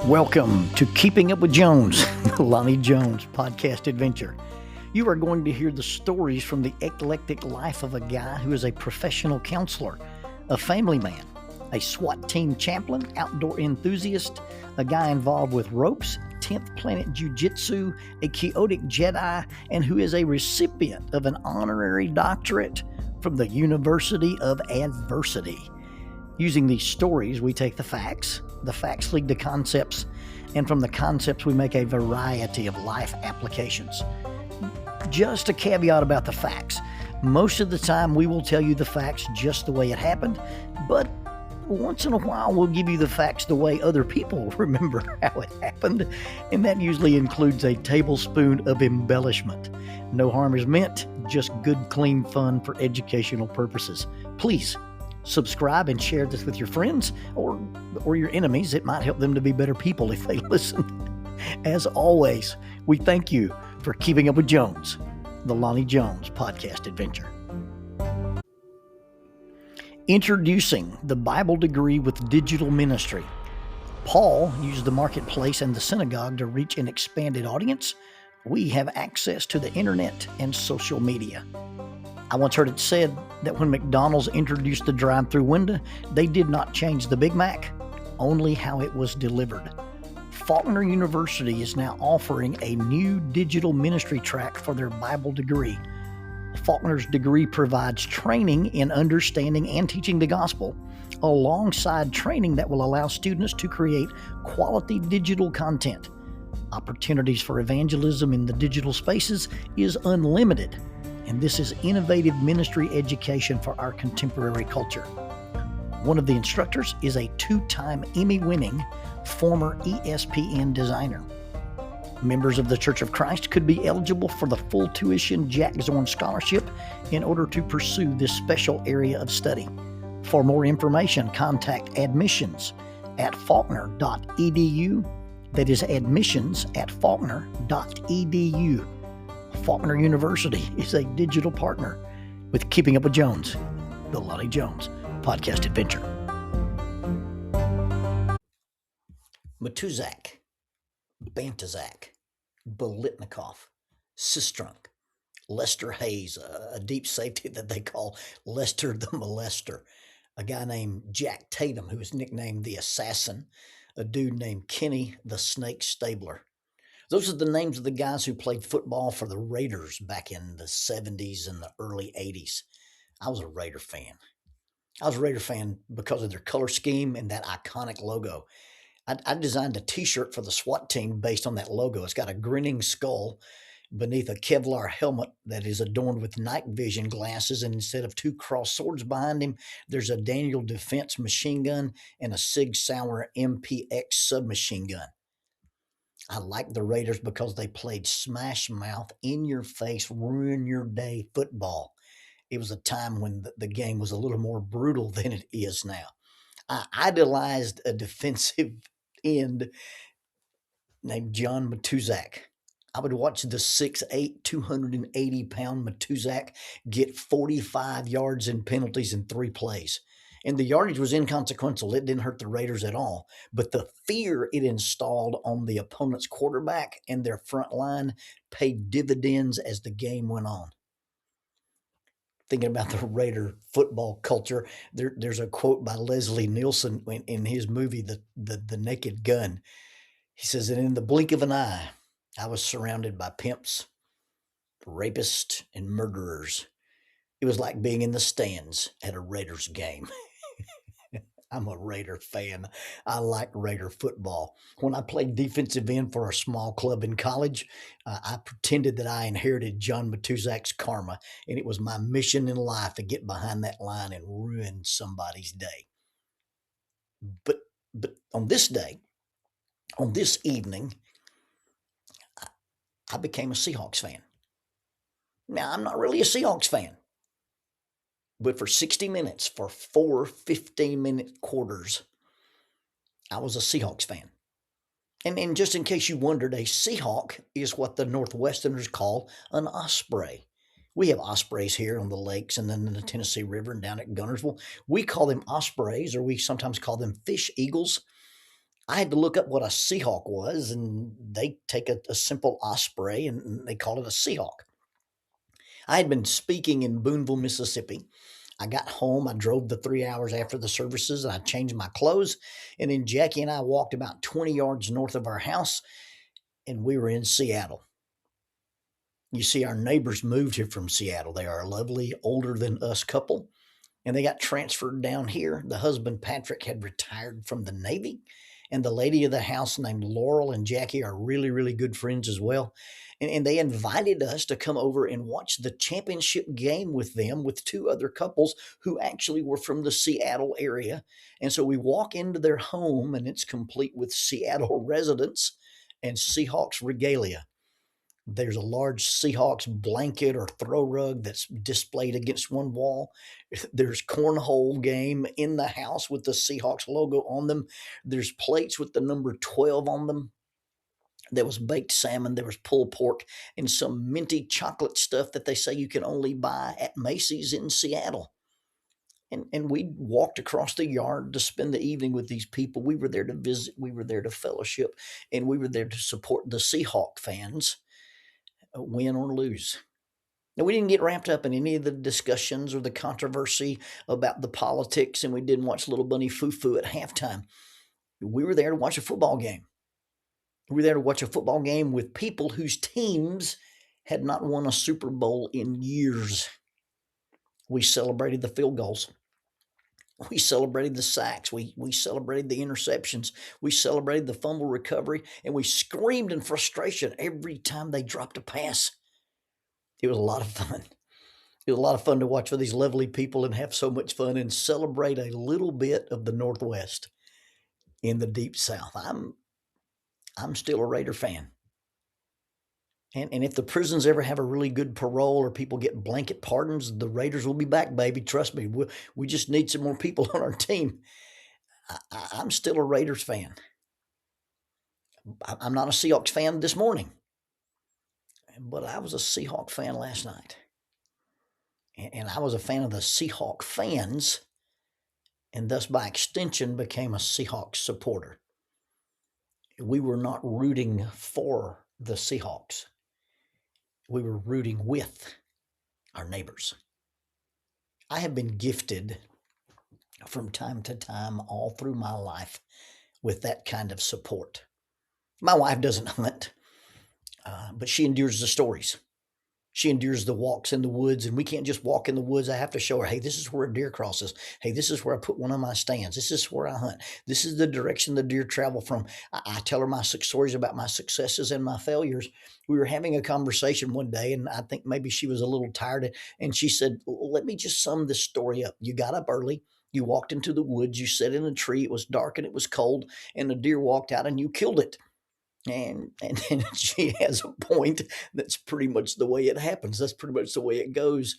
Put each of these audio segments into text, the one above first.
Welcome to Keeping Up with Jones, the Lonnie Jones podcast adventure. You are going to hear the stories from the eclectic life of a guy who is a professional counselor, a family man, a SWAT team chaplain, outdoor enthusiast, a guy involved with ropes, 10th Planet Jiu-Jitsu, a chaotic Jedi, and who is a recipient of an honorary doctorate from the University of Adversity. Using these stories, we take the facts lead to concepts, and from the concepts we make a variety of life applications. Just a caveat about the facts. Most of the time we will tell you the facts just the way it happened, but once in a while we'll give you the facts the way other people remember how it happened, and that usually includes a tablespoon of embellishment. No harm is meant, just good, clean fun for educational purposes. Please subscribe and share this with your friends or your enemies. It might help them to be better people if they listen. As always, we thank you for keeping up with Jones, the Lonnie Jones podcast adventure. Introducing the Bible degree with digital ministry. Paul used the marketplace and the synagogue to reach an expanded audience. We have access to the internet and social media. I once heard it said that when McDonald's introduced the drive-through window, they did not change the Big Mac, only how it was delivered. Faulkner University is now offering a new digital ministry track for their Bible degree. Faulkner's degree provides training in understanding and teaching the gospel, alongside training that will allow students to create quality digital content. Opportunities for evangelism in the digital spaces is unlimited, and this is innovative ministry education for our contemporary culture. One of the instructors is a 2-time Emmy-winning former ESPN designer. Members of the Church of Christ could be eligible for the full tuition Jack Zorn Scholarship in order to pursue this special area of study. For more information, contact admissions at faulkner.edu. That is admissions at faulkner.edu. Faulkner University is a digital partner with Keeping Up with Jones, the Lonnie Jones podcast adventure. Matuzak, Bantazak, Bolitnikov, Sistrunk, Lester Hayes, a deep safety that they call Lester the Molester, a guy named Jack Tatum, who is nicknamed the Assassin, a dude named Kenny the Snake Stabler. Those are the names of the guys who played football for the Raiders back in the 70s and the early 80s. I was a Raider fan. I was a Raider fan because of their color scheme and that iconic logo. I designed a t-shirt for the SWAT team based on that logo. It's got a grinning skull beneath a Kevlar helmet that is adorned with night vision glasses, and instead of 2 crossed swords behind him, there's a Daniel Defense machine gun and a Sig Sauer MPX submachine gun. I liked the Raiders because they played smash mouth, in your face, ruin your day football. It was a time when the game was a little more brutal than it is now. I idolized a defensive end named John Matuzak. I would watch the 6'8", 280-pound Matuzak get 45 yards in penalties in 3 plays. And the yardage was inconsequential. It didn't hurt the Raiders at all. But the fear it installed on the opponent's quarterback and their front line paid dividends as the game went on. Thinking about the Raider football culture, there's a quote by Leslie Nielsen in his movie, The Naked Gun. He says that in the blink of an eye, I was surrounded by pimps, rapists, and murderers. It was like being in the stands at a Raiders game. I'm a Raider fan. I like Raider football. When I played defensive end for a small club in college, I pretended that I inherited John Matuzak's karma, and it was my mission in life to get behind that line and ruin somebody's day. But on this day, on this evening, I became a Seahawks fan. Now, I'm not really a Seahawks fan. But for 60 minutes, for 4 15-minute quarters, I was a Seahawks fan. And just in case you wondered, a Seahawk is what the Northwesterners call an osprey. We have ospreys here on the lakes and then in the Tennessee River and down at Gunnersville. We call them ospreys, or we sometimes call them fish eagles. I had to look up what a Seahawk was, and they take a simple osprey and they call it a Seahawk. I had been speaking in Boonville, Mississippi. I got home. I drove the 3 hours after the services, and I changed my clothes. And then Jackie and I walked about 20 yards north of our house, and we were in Seattle. You see, our neighbors moved here from Seattle. They are a lovely, older than us couple, and they got transferred down here. The husband, Patrick, had retired from the Navy, and the lady of the house named Laurel and Jackie are really, really good friends as well. And they invited us to come over and watch the championship game with them, with two other couples who actually were from the Seattle area. And so we walk into their home, and it's complete with Seattle residents and Seahawks regalia. There's a large Seahawks blanket or throw rug that's displayed against one wall. There's cornhole game in the house with the Seahawks logo on them. There's plates with the number 12 on them. There was baked salmon, there was pulled pork, and some minty chocolate stuff that they say you can only buy at Macy's in Seattle. And we walked across the yard to spend the evening with these people. We were there to visit, we were there to fellowship, and we were there to support the Seahawk fans, win or lose. Now, we didn't get wrapped up in any of the discussions or the controversy about the politics, and we didn't watch Little Bunny Foo-Foo at halftime. We were there to watch a football game. We were there to watch a football game with people whose teams had not won a Super Bowl in years. We celebrated the field goals. We celebrated the sacks. We celebrated the interceptions. We celebrated the fumble recovery, and we screamed in frustration every time they dropped a pass. It was a lot of fun. It was a lot of fun to watch for these lovely people and have so much fun and celebrate a little bit of the Northwest in the Deep South. I'm still a Raider fan. And if the prisons ever have a really good parole or people get blanket pardons, the Raiders will be back, baby. Trust me. We just need some more people on our team. I'm still a Raiders fan. I'm not a Seahawks fan this morning, but I was a Seahawk fan last night. And I was a fan of the Seahawk fans, and thus by extension became a Seahawks supporter. We were not rooting for the Seahawks. We were rooting with our neighbors. I have been gifted from time to time all through my life with that kind of support. My wife doesn't hunt, but she endures the stories. She endures the walks in the woods, and we can't just walk in the woods. I have to show her, hey, this is where a deer crosses. Hey, this is where I put one of my stands. This is where I hunt. This is the direction the deer travel from. I tell her my stories about my successes and my failures. We were having a conversation one day, and I think maybe she was a little tired, and she said, let me just sum this story up. You got up early. You walked into the woods. You sat in a tree. It was dark and it was cold, and the deer walked out, and you killed it. And she has a point. That's pretty much the way it happens. That's pretty much the way it goes.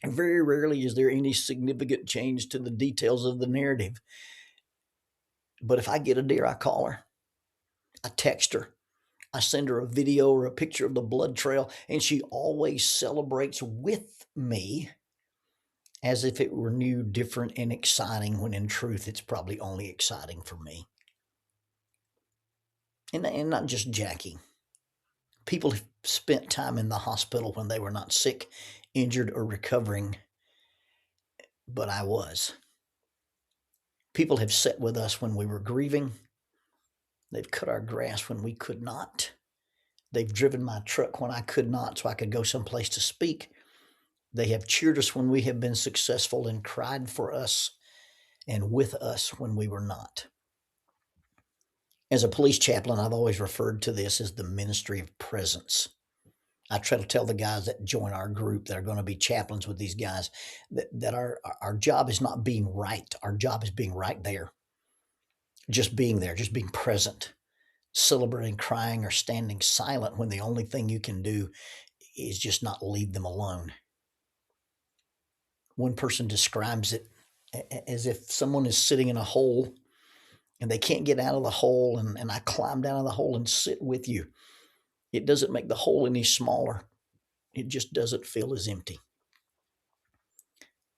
And very rarely is there any significant change to the details of the narrative. But if I get a deer, I call her. I text her. I send her a video or a picture of the blood trail, and she always celebrates with me as if it were new, different, and exciting, when in truth, it's probably only exciting for me. And not just Jackie. People have spent time in the hospital when they were not sick, injured, or recovering, but I was. People have sat with us when we were grieving. They've cut our grass when we could not. They've driven my truck when I could not, so I could go someplace to speak. They have cheered us when we have been successful and cried for us and with us when we were not. As a police chaplain, I've always referred to this as the ministry of presence. I try to tell the guys that join our group that are going to be chaplains with these guys that our job is not being right. Our job is being right there. Just being there, just being present, celebrating, crying, or standing silent when the only thing you can do is just not leave them alone. One person describes it as if someone is sitting in a hole and they can't get out of the hole, and I climb down in the hole and sit with you. It doesn't make the hole any smaller. It just doesn't feel as empty.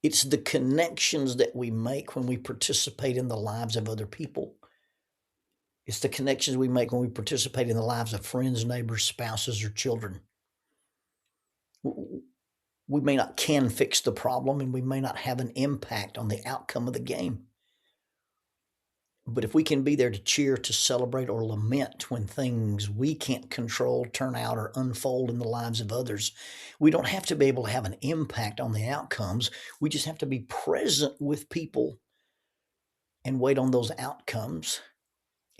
It's the connections that we make when we participate in the lives of other people It's the connections we make when we participate in the lives of friends, neighbors, spouses, or children. We may not can fix the problem, and we may not have an impact on the outcome of the game. But if we can be there to cheer, to celebrate, or lament when things we can't control turn out or unfold in the lives of others, we don't have to be able to have an impact on the outcomes. We just have to be present with people and wait on those outcomes.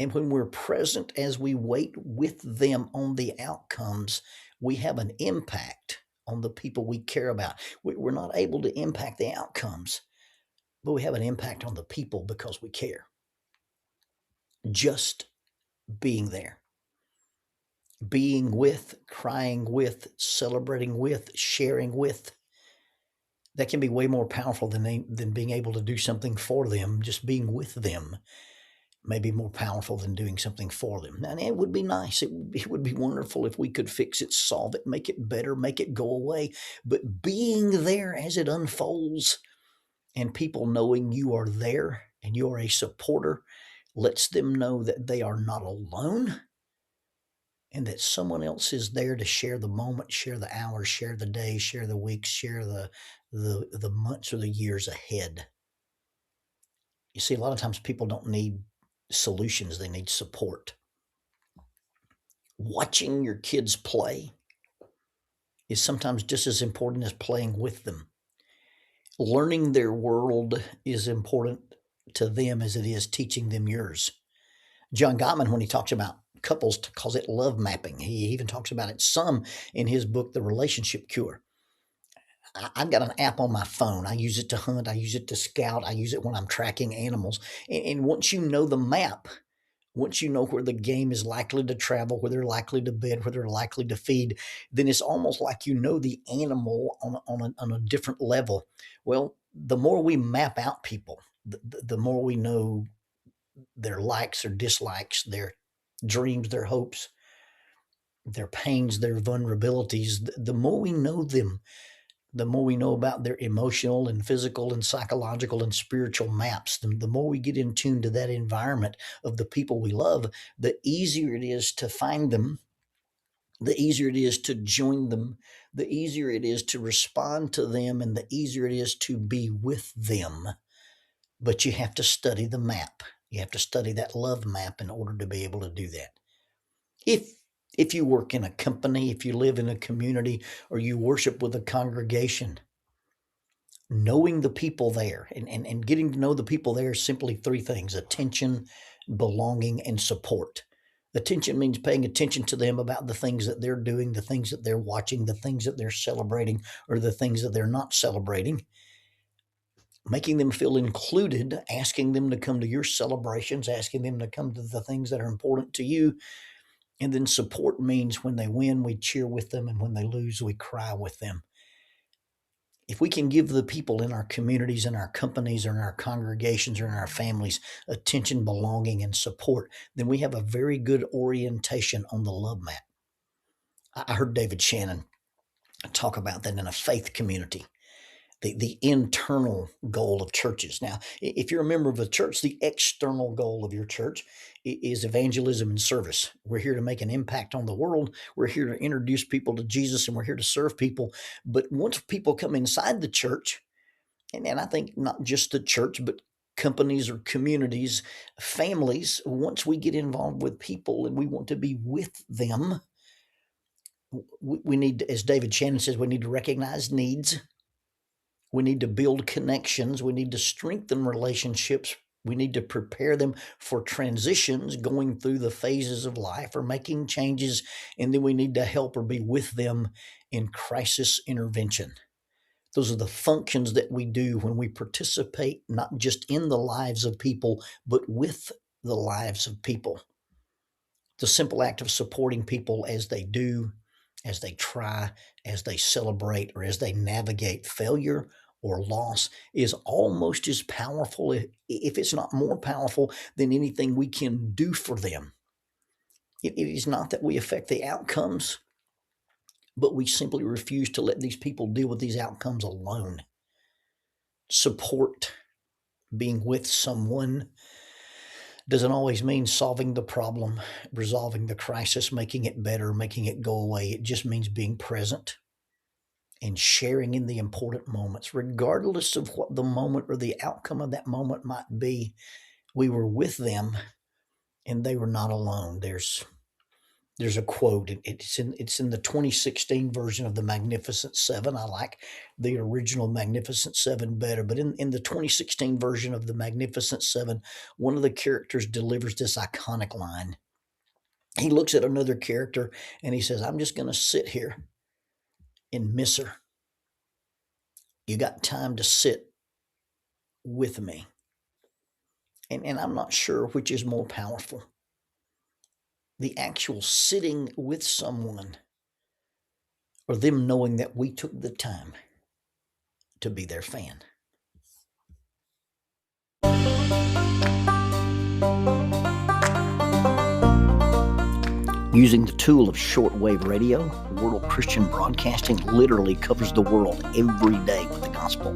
And when we're present as we wait with them on the outcomes, we have an impact on the people we care about. We're not able to impact the outcomes, but we have an impact on the people because we care. Just being there, being with, crying with, celebrating with, sharing with, that can be way more powerful than being able to do something for them. Just being with them may be more powerful than doing something for them. And it would be nice. It would be wonderful if we could fix it, solve it, make it better, make it go away. But being there as it unfolds and people knowing you are there and you're a supporter lets them know that they are not alone and that someone else is there to share the moment, share the hours, share the days, share the weeks, share the months or the years ahead. You see, a lot of times people don't need solutions, they need support. Watching your kids play is sometimes just as important as playing with them. Learning their world is important to them as it is teaching them yours. John Gottman, when he talks about couples, calls it love mapping. He even talks about it some in his book, The Relationship Cure. I've got an app on my phone. I use it to hunt. I use it to scout. I use it when I'm tracking animals. And once you know the map, once you know where the game is likely to travel, where they're likely to bed, where they're likely to feed, then it's almost like you know the animal on a different level. Well, the more we map out people, the more we know their likes or dislikes, their dreams, their hopes, their pains, their vulnerabilities. The more we know them, the more we know about their emotional and physical and psychological and spiritual maps, the more we get in tune to that environment of the people we love, the easier it is to find them, the easier it is to join them, the easier it is to respond to them, and the easier it is to be with them. But you have to study the map. You have to study that love map in order to be able to do that. If you work in a company, if you live in a community, or you worship with a congregation, knowing the people there and getting to know the people there is simply three things: attention, belonging, and support. Attention means paying attention to them about the things that they're doing, the things that they're watching, the things that they're celebrating, or the things that they're not celebrating. Making them feel included, asking them to come to your celebrations, asking them to come to the things that are important to you. And then support means when they win, we cheer with them, and when they lose, we cry with them. If we can give the people in our communities, in our companies, or in our congregations, or in our families attention, belonging, and support, then we have a very good orientation on the love map. I heard David Shannon talk about that in a faith community, the internal goal of churches. Now, if you're a member of a church, the external goal of your church is evangelism and service. We're here to make an impact on the world. We're here to introduce people to Jesus, and we're here to serve people. But once people come inside the church, and I think not just the church, but companies or communities, families, once we get involved with people and we want to be with them, we need to, as David Shannon says, we need to recognize needs. We need to build connections. We need to strengthen relationships. We need to prepare them for transitions, going through the phases of life or making changes. And then we need to help or be with them in crisis intervention. Those are the functions that we do when we participate, not just in the lives of people, but with the lives of people. The simple act of supporting people as they do, as they try, as they celebrate, or as they navigate failure or loss is almost as powerful, if it's not more powerful, than anything we can do for them. It is not that we affect the outcomes, but we simply refuse to let these people deal with these outcomes alone. Support, being with someone, doesn't always mean solving the problem, resolving the crisis, making it better, making it go away. It just means being present and sharing in the important moments, regardless of what the moment or the outcome of that moment might be. We were with them and they were not alone. There's a quote. It's in the 2016 version of the Magnificent Seven. I like the original Magnificent Seven better, but in the 2016 version of the Magnificent Seven, one of the characters delivers this iconic line. He looks at another character and he says, "I'm just going to sit here and miss her. You got time to sit with me." And I'm not sure which is more powerful, the actual sitting with someone or them knowing that we took the time to be their fan. Using the tool of shortwave radio, World Christian Broadcasting literally covers the world every day with the gospel.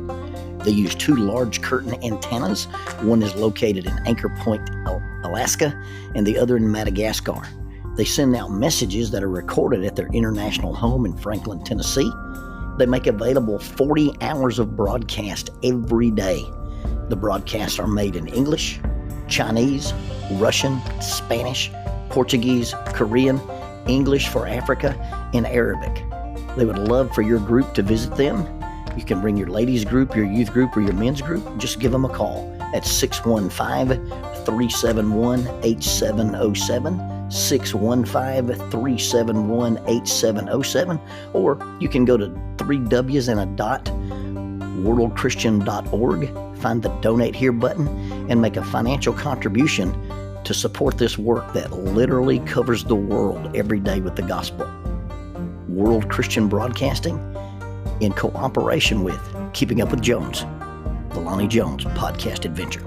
They use 2 large curtain antennas. One is located in Anchor Point, Alaska, and the other in Madagascar. They send out messages that are recorded at their international home in Franklin, Tennessee. They make available 40 hours of broadcast every day. The broadcasts are made in English, Chinese, Russian, Spanish, Portuguese, Korean, English for Africa, and Arabic. They would love for your group to visit them. You can bring your ladies group, your youth group, or your men's group. Just give them a call at 615-371-8707, 615-371-8707, or you can go to 3Ws worldchristian.org, find the Donate Here button, and make a financial contribution to support this work that literally covers the world every day with the gospel. World Christian Broadcasting, in cooperation with Keeping Up with Jones, the Lonnie Jones podcast adventure.